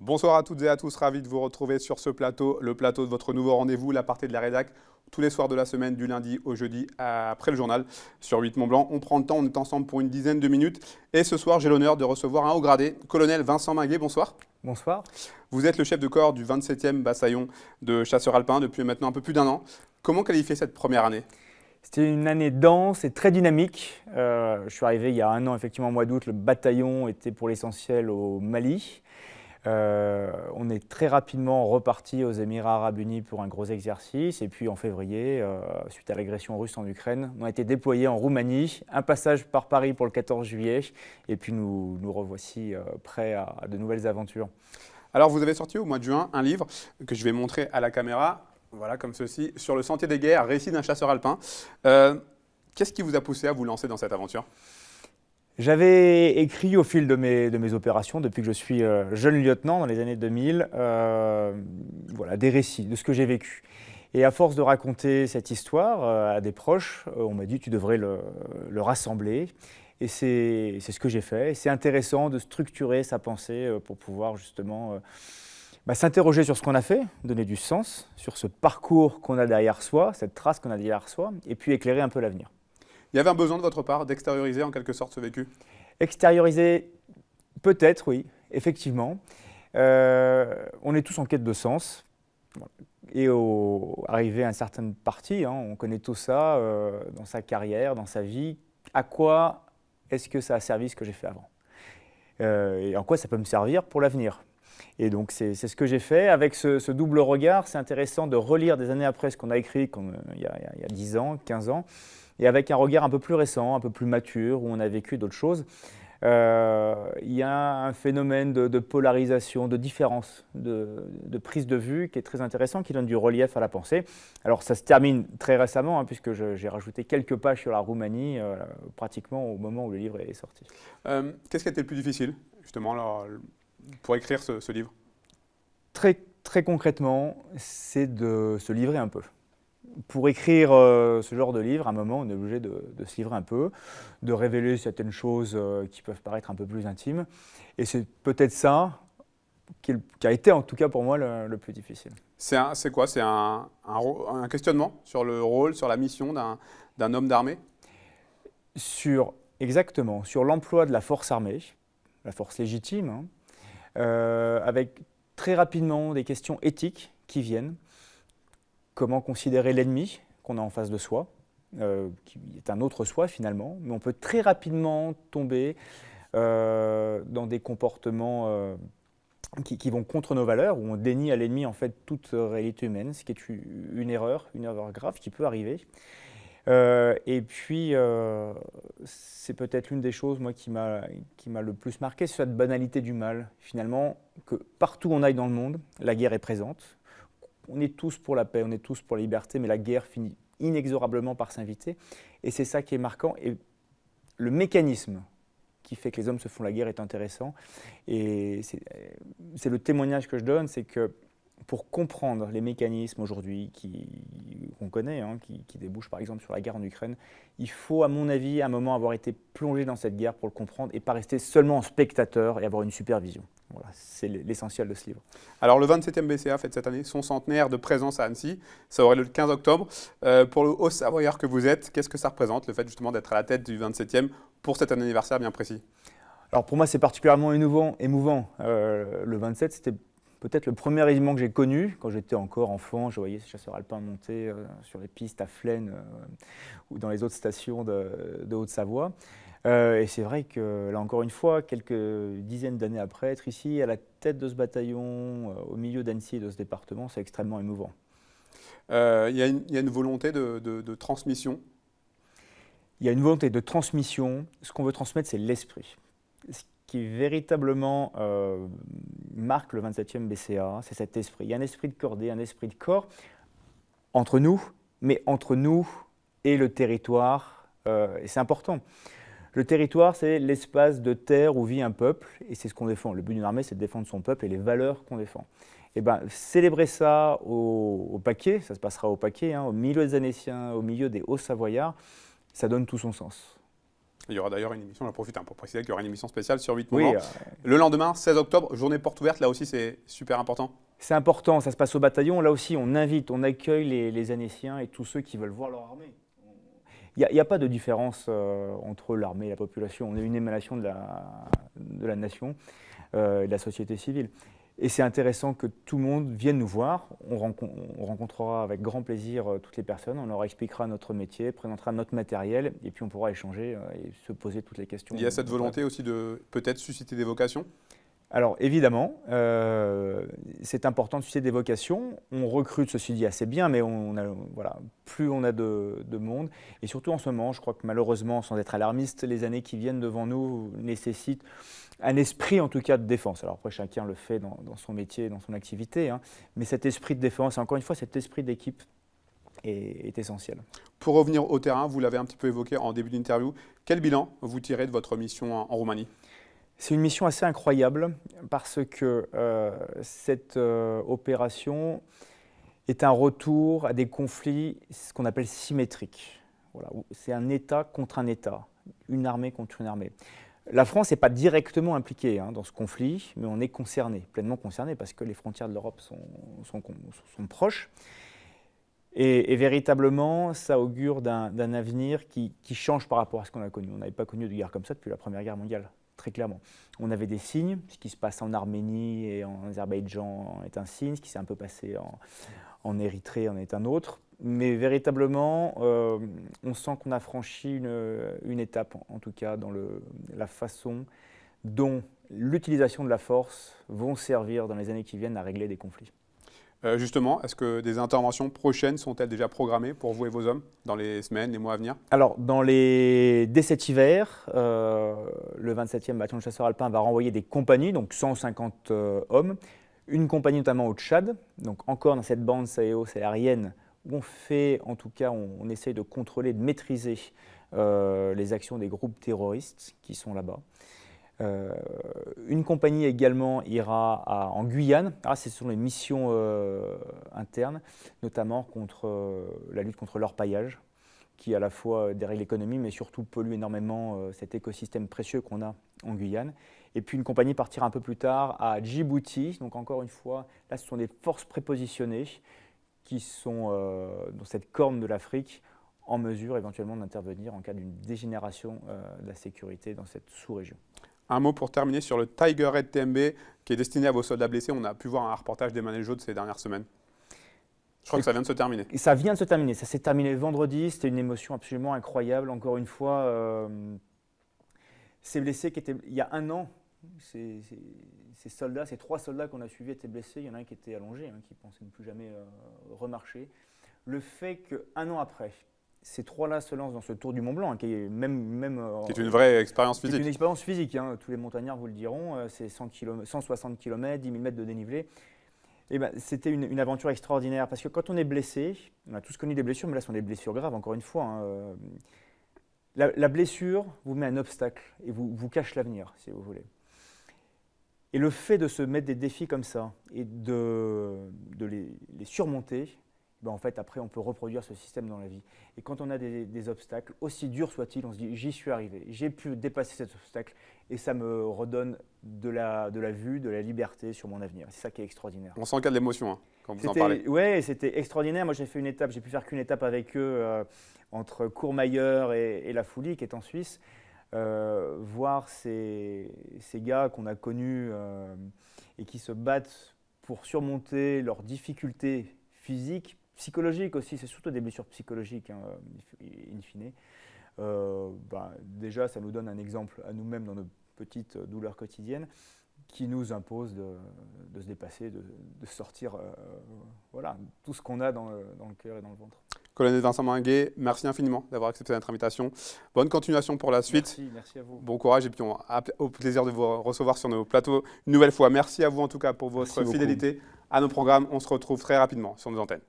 Bonsoir à toutes et à tous, ravi de vous retrouver sur ce plateau, le plateau de votre nouveau rendez-vous, l'aparté de la rédac, tous les soirs de la semaine, du lundi au jeudi, après le journal, sur 8 Mont-Blanc. On prend le temps, on est ensemble pour une dizaine de minutes. Et ce soir, j'ai l'honneur de recevoir un haut gradé, colonel Vincent Minguet, bonsoir. Bonsoir. Vous êtes le chef de corps du 27e bataillon de chasseurs alpins depuis maintenant un peu plus d'un an. Comment qualifier cette première année ? C'était une année dense et très dynamique. Je suis arrivé il y a un an, effectivement, au mois d'août. Le bataillon était pour l'essentiel au Mali. On est très rapidement reparti aux Émirats Arabes Unis pour un gros exercice. Et puis en février, suite à l'agression russe en Ukraine, on a été déployés en Roumanie. Un passage par Paris pour le 14 juillet. Et puis nous revoici prêts à de nouvelles aventures. Alors vous avez sorti au mois de juin un livre que je vais montrer à la caméra. Voilà, comme ceci, sur le sentier des guerres, récit d'un chasseur alpin. Qu'est-ce qui vous a poussé à vous lancer dans cette aventure ? J'avais écrit au fil de mes opérations, depuis que je suis jeune lieutenant dans les années 2000, voilà, des récits de ce que j'ai vécu. Et à force de raconter cette histoire à des proches, on m'a dit tu devrais le rassembler. Et c'est ce que j'ai fait. Et c'est intéressant de structurer sa pensée pour pouvoir justement s'interroger sur ce qu'on a fait, donner du sens, sur ce parcours qu'on a derrière soi, cette trace qu'on a derrière soi, et puis éclairer un peu l'avenir. Il y avait un besoin de votre part d'extérioriser en quelque sorte ce vécu ? Extérioriser, peut-être, oui, effectivement. On est tous en quête de sens. Et arrivé à une certaine partie, on connaît tout ça dans sa carrière, dans sa vie. À quoi est-ce que ça a servi ce que j'ai fait avant ? Et en quoi ça peut me servir pour l'avenir ? Et donc c'est ce que j'ai fait. Avec ce double regard, c'est intéressant de relire des années après ce qu'on a écrit il y a 10 ans, 15 ans, et avec un regard un peu plus récent, un peu plus mature, où on a vécu d'autres choses. Il y a un phénomène de polarisation, de différence, de prise de vue qui est très intéressant, qui donne du relief à la pensée. Alors ça se termine très récemment, puisque j'ai rajouté quelques pages sur la Roumanie, pratiquement au moment où le livre est sorti. Qu'est-ce qui a été le plus difficile, justement, alors, pour écrire ce livre ? Très, très concrètement, c'est de se livrer un peu. Pour écrire ce genre de livre, à un moment, on est obligé de se livrer un peu, de révéler certaines choses qui peuvent paraître un peu plus intimes. Et c'est peut-être ça qui a été, en tout cas pour moi, le plus difficile. C'est quoi ? C'est un questionnement sur le rôle, sur la mission d'un homme d'armée ? Exactement, sur l'emploi de la force armée, la force légitime, avec très rapidement des questions éthiques qui viennent. Comment considérer l'ennemi qu'on a en face de soi, qui est un autre soi finalement, mais on peut très rapidement tomber dans des comportements qui vont contre nos valeurs, où on dénie à l'ennemi en fait toute réalité humaine, ce qui est une erreur grave qui peut arriver. Et puis, c'est peut-être l'une des choses moi, qui m'a le plus marqué, c'est cette banalité du mal. Finalement, que partout où on aille dans le monde, la guerre est présente. On est tous pour la paix, on est tous pour la liberté, mais la guerre finit inexorablement par s'inviter. Et c'est ça qui est marquant. Et le mécanisme qui fait que les hommes se font la guerre est intéressant. Et c'est le témoignage que je donne, c'est que pour comprendre les mécanismes aujourd'hui qu'on connaît, qui débouchent par exemple sur la guerre en Ukraine, il faut, à mon avis, à un moment avoir été plongé dans cette guerre pour le comprendre et pas rester seulement en spectateur et avoir une supervision. Voilà, c'est l'essentiel de ce livre. Alors le 27e BCA fête cette année son centenaire de présence à Annecy. Ça aurait lieu le 15 octobre. Pour le Haut-Savoyard que vous êtes, qu'est-ce que ça représente, le fait justement d'être à la tête du 27e pour cet anniversaire bien précis ? Alors pour moi, c'est particulièrement émouvant. Le 27, c'était peut-être le premier régiment que j'ai connu. Quand j'étais encore enfant, je voyais ces chasseurs alpins monter sur les pistes à Flaine ou dans les autres stations de Haute-Savoie. Et c'est vrai que, là encore une fois, quelques dizaines d'années après, être ici à la tête de ce bataillon, au milieu d'Annecy et de ce département, c'est extrêmement émouvant. Il y a une volonté de transmission. Il y a une volonté de transmission. Ce qu'on veut transmettre, c'est l'esprit. Ce qui véritablement marque le 27e BCA, c'est cet esprit. Il y a un esprit de cordée, un esprit de corps entre nous, mais entre nous et le territoire. Et c'est important. Le territoire, c'est l'espace de terre où vit un peuple, et c'est ce qu'on défend. Le but d'une armée, c'est de défendre son peuple et les valeurs qu'on défend. Et célébrer ça au Paquet, ça se passera au Paquet, au milieu des Annéciens, au milieu des Hauts-Savoyards, ça donne tout son sens. Il y aura d'ailleurs une émission, j'en profite pour préciser qu'il y aura une émission spéciale sur 8 Oui, moments. Le lendemain, 16 octobre, journée porte ouverte, là aussi c'est super important. c'est important, ça se passe au bataillon. Là aussi, on invite, on accueille les Annéciens et tous ceux qui veulent voir leur armée. Il n'y a pas de différence entre l'armée et la population. On est une émanation de la nation et de la société civile. Et c'est intéressant que tout le monde vienne nous voir. On rencontrera avec grand plaisir toutes les personnes. On leur expliquera notre métier, présentera notre matériel et puis on pourra échanger et se poser toutes les questions. Il y a cette volonté aussi de peut-être susciter des vocations? Alors évidemment, c'est important de susciter des vocations. On recrute, ceci dit, assez bien, mais voilà, plus on a de monde. Et surtout en ce moment, je crois que malheureusement, sans être alarmiste, les années qui viennent devant nous nécessitent un esprit en tout cas de défense. Alors après, chacun le fait dans son métier, dans son activité, hein, mais cet esprit de défense, et encore une fois, cet esprit d'équipe est essentiel. Pour revenir au terrain, vous l'avez un petit peu évoqué en début d'interview, quel bilan vous tirez de votre mission en Roumanie? C'est une mission assez incroyable parce que cette opération est un retour à des conflits, ce qu'on appelle symétriques. Voilà, c'est un État contre un État, une armée contre une armée. La France n'est pas directement impliquée dans ce conflit, mais on est concerné, pleinement concerné, parce que les frontières de l'Europe sont proches. Et véritablement, ça augure d'un avenir qui change par rapport à ce qu'on a connu. On n'avait pas connu de guerre comme ça depuis la Première Guerre mondiale. Très clairement. On avait des signes, ce qui se passe en Arménie et en Azerbaïdjan est un signe, ce qui s'est un peu passé en Érythrée en est un autre. Mais véritablement, on sent qu'on a franchi une étape, en tout cas, dans la façon dont l'utilisation de la force vont servir dans les années qui viennent à régler des conflits. Justement, est-ce que des interventions prochaines sont-elles déjà programmées pour vous et vos hommes dans les semaines, les mois à venir? Alors, dès cet hiver, le 27e bataillon de chasseurs alpins va renvoyer des compagnies, donc 150 hommes, une compagnie notamment au Tchad, donc encore dans cette bande sahélo-saharienne où on essaye de contrôler, de maîtriser les actions des groupes terroristes qui sont là-bas. Une compagnie également ira en Guyane. Ce sont les missions internes, notamment contre la lutte contre l'orpaillage, qui à la fois dérègle l'économie, mais surtout pollue énormément cet écosystème précieux qu'on a en Guyane. Et puis une compagnie partira un peu plus tard à Djibouti. Donc encore une fois, là ce sont des forces prépositionnées qui sont dans cette corne de l'Afrique, en mesure éventuellement d'intervenir en cas d'une dégénération de la sécurité dans cette sous-région. Un mot pour terminer sur le Tiger Red TMB qui est destiné à vos soldats blessés. On a pu voir un reportage d'Emmanuel Jaude ces dernières semaines. Je crois que ça vient de se terminer. Ça vient de se terminer. Ça s'est terminé vendredi. C'était une émotion absolument incroyable. Encore une fois, ces blessés qui étaient il y a un an, ces soldats, ces 3 soldats qu'on a suivis étaient blessés. Il y en a un qui était allongé, qui pensait ne plus jamais remarcher. Le fait qu'un an après, ces 3-là se lancent dans ce Tour du Mont Blanc, qui est qui est une vraie expérience physique. C'est une expérience physique, tous les montagnards vous le diront, c'est 160 km, 10 000 mètres de dénivelé. Et c'était une aventure extraordinaire, parce que quand on est blessé, on a tous connu des blessures, mais là ce sont des blessures graves, encore une fois. La blessure vous met un obstacle et vous cache l'avenir, si vous voulez. Et le fait de se mettre des défis comme ça et de les surmonter, en fait, après, on peut reproduire ce système dans la vie. Et quand on a des obstacles, aussi durs soient-ils, on se dit « j'y suis arrivé, j'ai pu dépasser cet obstacle » et ça me redonne de la vue, de la liberté sur mon avenir. C'est ça qui est extraordinaire. On sent qu'il y a de l'émotion quand vous en parlez. Oui, c'était extraordinaire. Moi, j'ai fait une étape, j'ai pu faire qu'une étape avec eux entre Courmayeur et La Foulie, qui est en Suisse. Voir ces gars qu'on a connus et qui se battent pour surmonter leurs difficultés physiques, psychologiques aussi, c'est surtout des blessures psychologiques, in fine. Déjà, ça nous donne un exemple à nous-mêmes dans nos petites douleurs quotidiennes qui nous impose de se dépasser, de sortir tout ce qu'on a dans le cœur et dans le ventre. Colonel Vincent Mainguet, merci infiniment d'avoir accepté notre invitation. Bonne continuation pour la suite. Merci à vous. Bon courage et puis on a au plaisir de vous recevoir sur nos plateaux une nouvelle fois. Merci à vous en tout cas pour votre fidélité à nos programmes. On se retrouve très rapidement sur nos antennes.